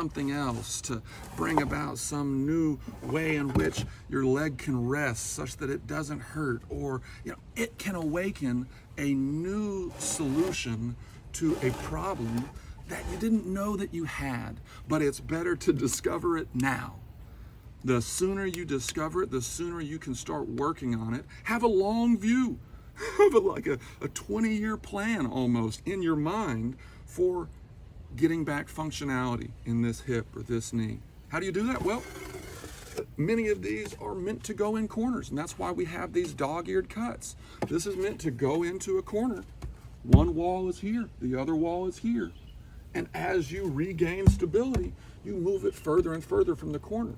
something else, to bring about some new way in which your leg can rest such that it doesn't hurt, or it can awaken a new solution to a problem that you didn't know that you had. But it's better to discover it now. The sooner you discover it, the sooner you can start working on it. Have a long view. Have like a 20-year plan almost in your mind for getting back functionality in this hip or this knee. How do you do that? Well, many of these are meant to go in corners, and that's why we have these dog-eared cuts. This is meant to go into a corner. One wall is here, the other wall is here. And as you regain stability, you move it further and further from the corner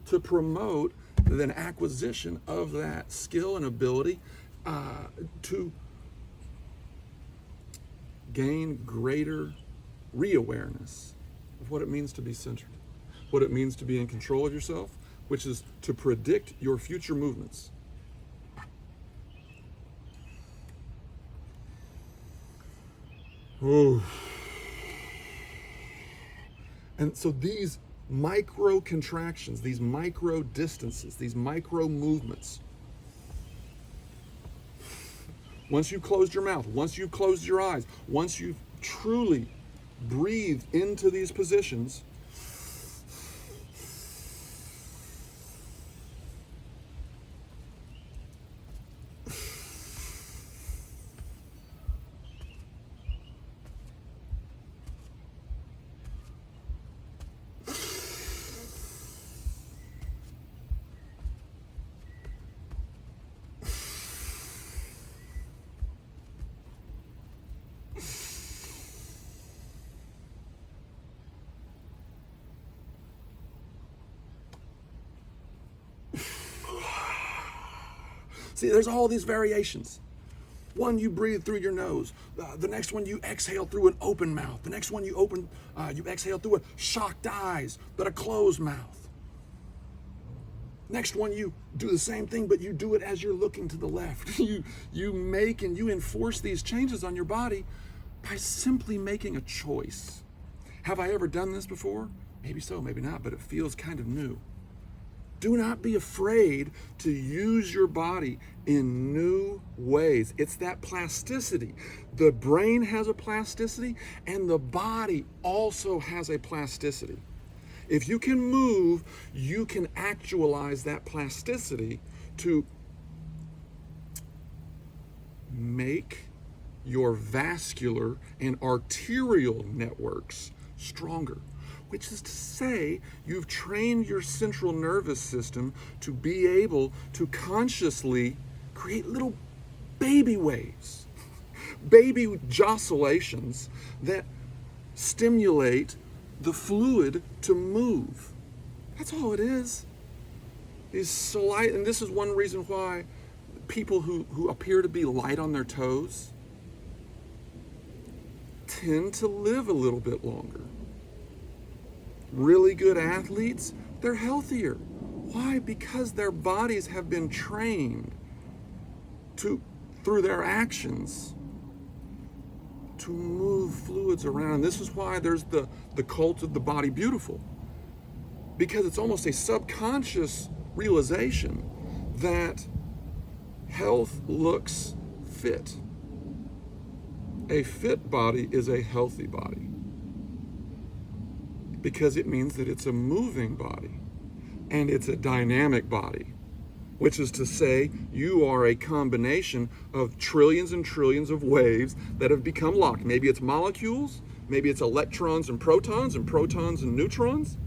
to promote an acquisition of that skill and ability to gain greater re-awareness of what it means to be centered, what it means to be in control of yourself, which is to predict your future movements. Ooh. And so these micro contractions, these micro distances, these micro movements, once you've closed your mouth, once you've closed your eyes, once you've truly breathed into these positions, see, there's all these variations. One, you breathe through your nose. The next one, you exhale through an open mouth. The next one, you exhale through a shocked eyes, but a closed mouth. Next one, you do the same thing, but you do it as you're looking to the left. You make and you enforce these changes on your body by simply making a choice. Have I ever done this before? Maybe so, maybe not, but it feels kind of new. Do not be afraid to use your body in new ways. It's that plasticity. The brain has a plasticity, and the body also has a plasticity. If you can move, you can actualize that plasticity to make your vascular and arterial networks stronger. Which is to say, you've trained your central nervous system to be able to consciously create little baby waves, baby joscillations that stimulate the fluid to move. That's all it is. And this is one reason why people who appear to be light on their toes tend to live a little bit longer. Really good athletes, they're healthier. Why? Because their bodies have been trained through their actions to move fluids around. This is why there's the cult of the body beautiful. Because it's almost a subconscious realization that health looks fit. A fit body is a healthy body. Because it means that it's a moving body and it's a dynamic body, which is to say you are a combination of trillions and trillions of waves that have become locked. Maybe it's molecules, maybe it's electrons and protons and neutrons,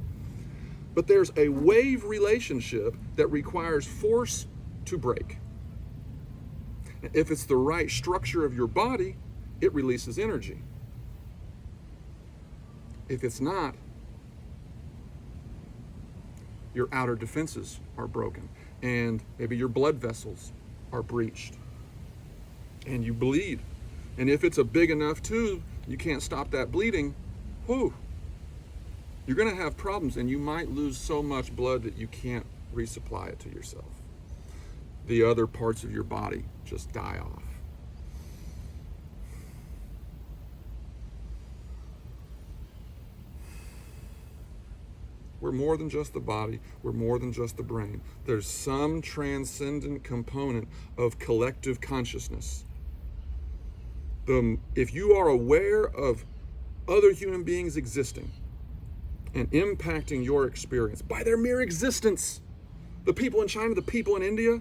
but there's a wave relationship that requires force to break. If it's the right structure of your body, it releases energy. If it's not, your outer defenses are broken, and maybe your blood vessels are breached, and you bleed. And if it's a big enough tube, you can't stop that bleeding, you're gonna have problems, and you might lose so much blood that you can't resupply it to yourself. The other parts of your body just die off. We're more than just the body. We're more than just the brain. There's some transcendent component of collective consciousness. If you are aware of other human beings existing and impacting your experience by their mere existence, the people in China, the people in India,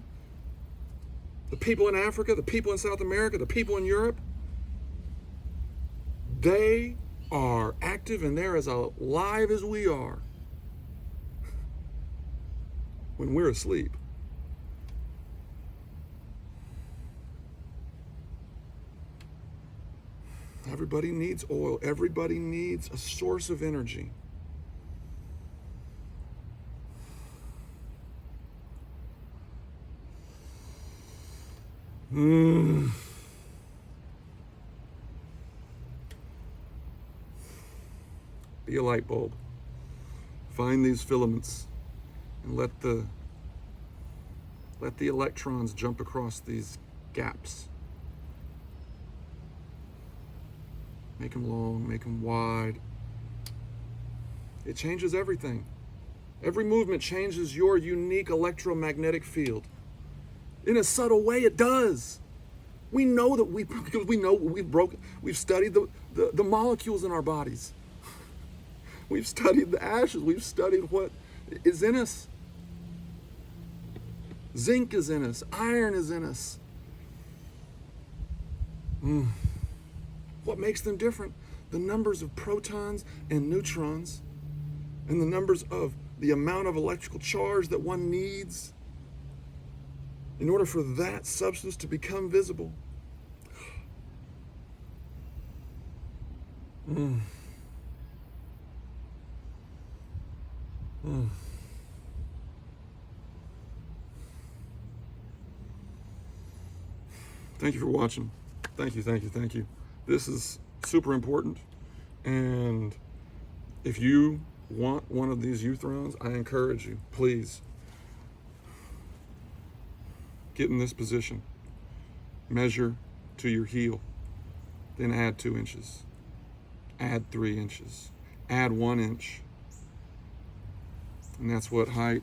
the people in Africa, the people in South America, the people in Europe, they are active and they're as alive as we are when we're asleep. Everybody needs oil. Everybody needs a source of energy. Be a light bulb. Find these filaments and let the electrons jump across these gaps. Make them long, make them wide. It changes everything. Every movement changes your unique electromagnetic field. In a subtle way, it does. We know that because we know we've studied the molecules in our bodies. We've studied the ashes. We've studied what is in us. Zinc is in us. Iron is in us. What makes them different? The numbers of protons and neutrons, and the numbers of the amount of electrical charge that one needs in order for that substance to become visible. Thank you for watching. Thank you. This is super important. And if you want one of these Euthrons, I encourage you, please, get in this position. Measure to your heel. Then add 2 inches. Add 3 inches. Add 1 inch. And that's what height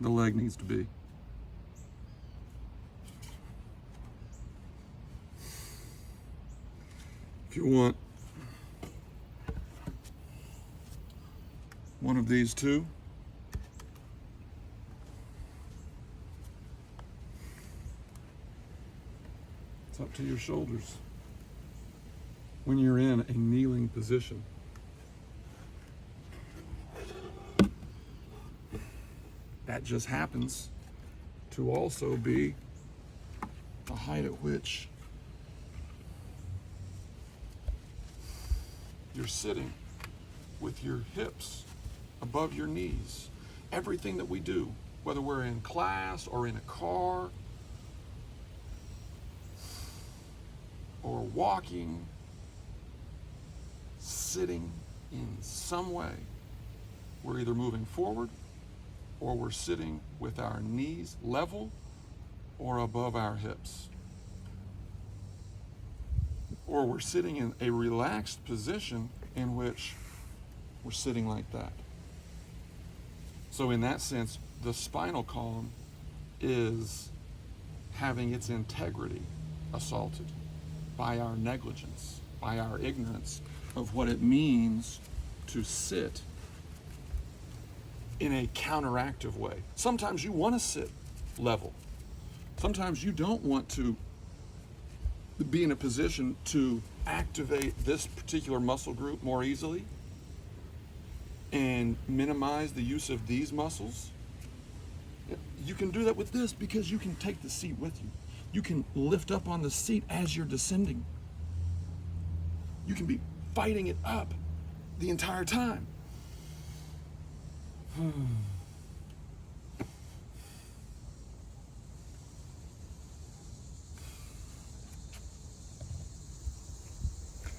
the leg needs to be. If you want one of these two, it's up to your shoulders when you're in a kneeling position. That just happens to also be the height at which you're sitting with your hips above your knees. Everything that we do, whether we're in class or in a car or walking, sitting in some way, we're either moving forward or we're sitting with our knees level or above our hips. Or we're sitting in a relaxed position in which we're sitting like that. So in that sense, the spinal column is having its integrity assaulted by our negligence, by our ignorance of what it means to sit in a counteractive way. Sometimes you want to sit level. Sometimes you don't want to be in a position to activate this particular muscle group more easily and minimize the use of these muscles. You can do that with this because you can take the seat with you. You can lift up on the seat as you're descending. You can be fighting it up the entire time.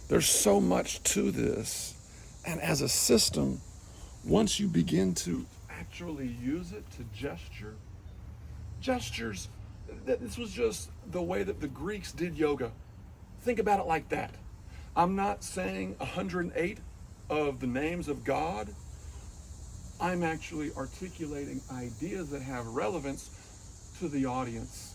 There's so much to this, and as a system, once you begin to actually use it to gestures, this was just the way that the Greeks did yoga. Think about it like that. I'm not saying 108 of the names of God I'm actually articulating ideas that have relevance to the audience.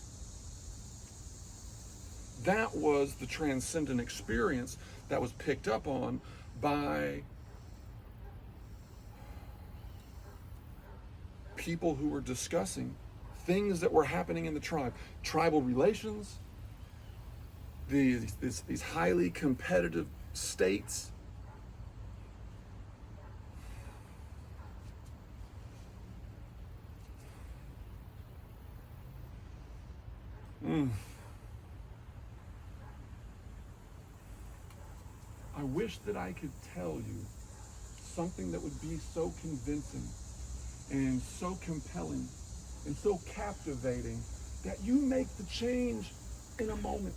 That was the transcendent experience that was picked up on by people who were discussing things that were happening in the tribe. Tribal relations, these highly competitive states. I wish that I could tell you something that would be so convincing and so compelling and so captivating that you make the change in a moment.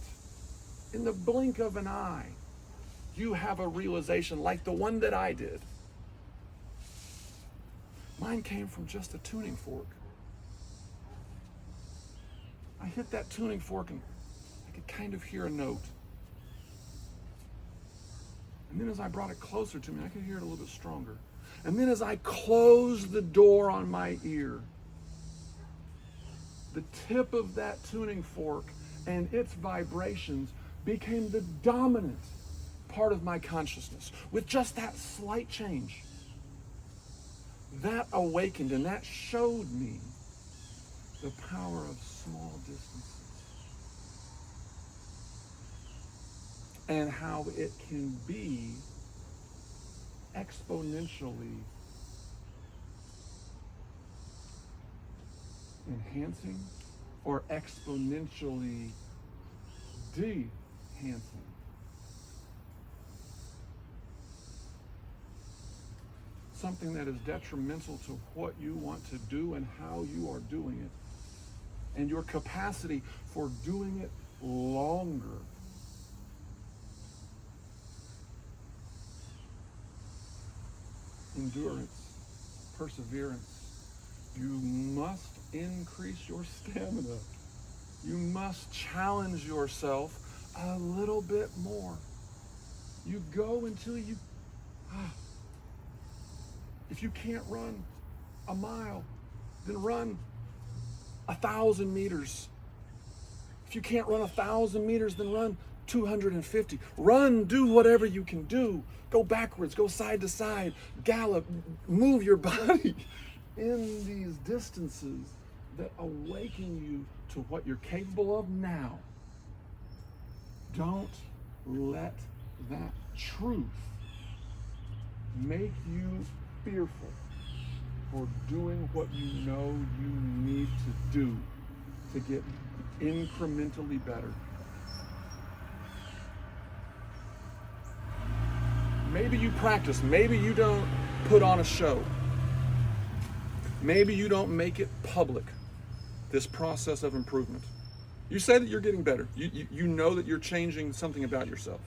In the blink of an eye, you have a realization like the one that I did. Mine came from just a tuning fork. I hit that tuning fork and I could kind of hear a note. And then as I brought it closer to me, I could hear it a little bit stronger. And then as I closed the door on my ear, the tip of that tuning fork and its vibrations became the dominant part of my consciousness. With just that slight change, that awakened and that showed me the power of small distances and how it can be exponentially enhancing or exponentially de-hancing. Something that is detrimental to what you want to do and how you are doing it, and your capacity for doing it longer. Endurance, perseverance. You must increase your stamina. You must challenge yourself a little bit more. You go until you, if you can't run a mile, then run 1,000 meters. If you can't run 1,000 meters, then run 250. Run, do whatever you can do. Go backwards, go side to side, gallop, move your body in these distances that awaken you to what you're capable of now. Don't let that truth make you fearful for doing what you know you need to do to get incrementally better. Maybe you practice, maybe you don't put on a show. Maybe you don't make it public, this process of improvement. You say that you're getting better. You know that you're changing something about yourself.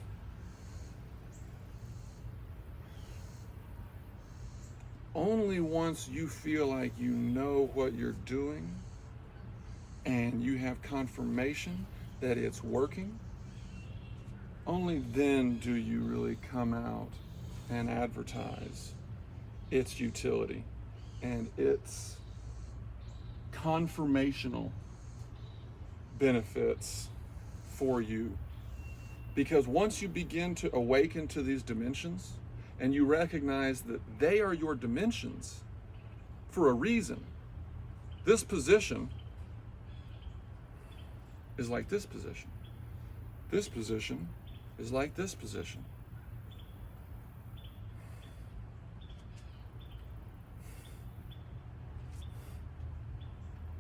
Only once you feel like you know what you're doing and you have confirmation that it's working, only then do you really come out and advertise its utility and its confirmational benefits for you. Because once you begin to awaken to these dimensions and you recognize that they are your dimensions for a reason, this position is like this position. This position is like this position.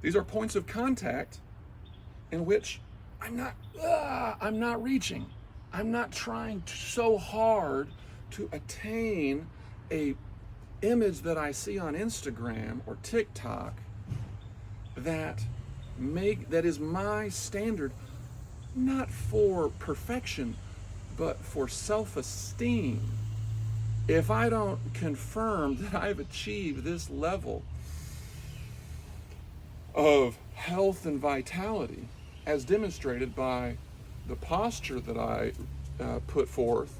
These are points of contact in which I'm not reaching. I'm not trying so hard to attain a image that I see on Instagram or TikTok that is my standard, not for perfection, but for self-esteem. If I don't confirm that I've achieved this level of health and vitality, as demonstrated by the posture that I put forth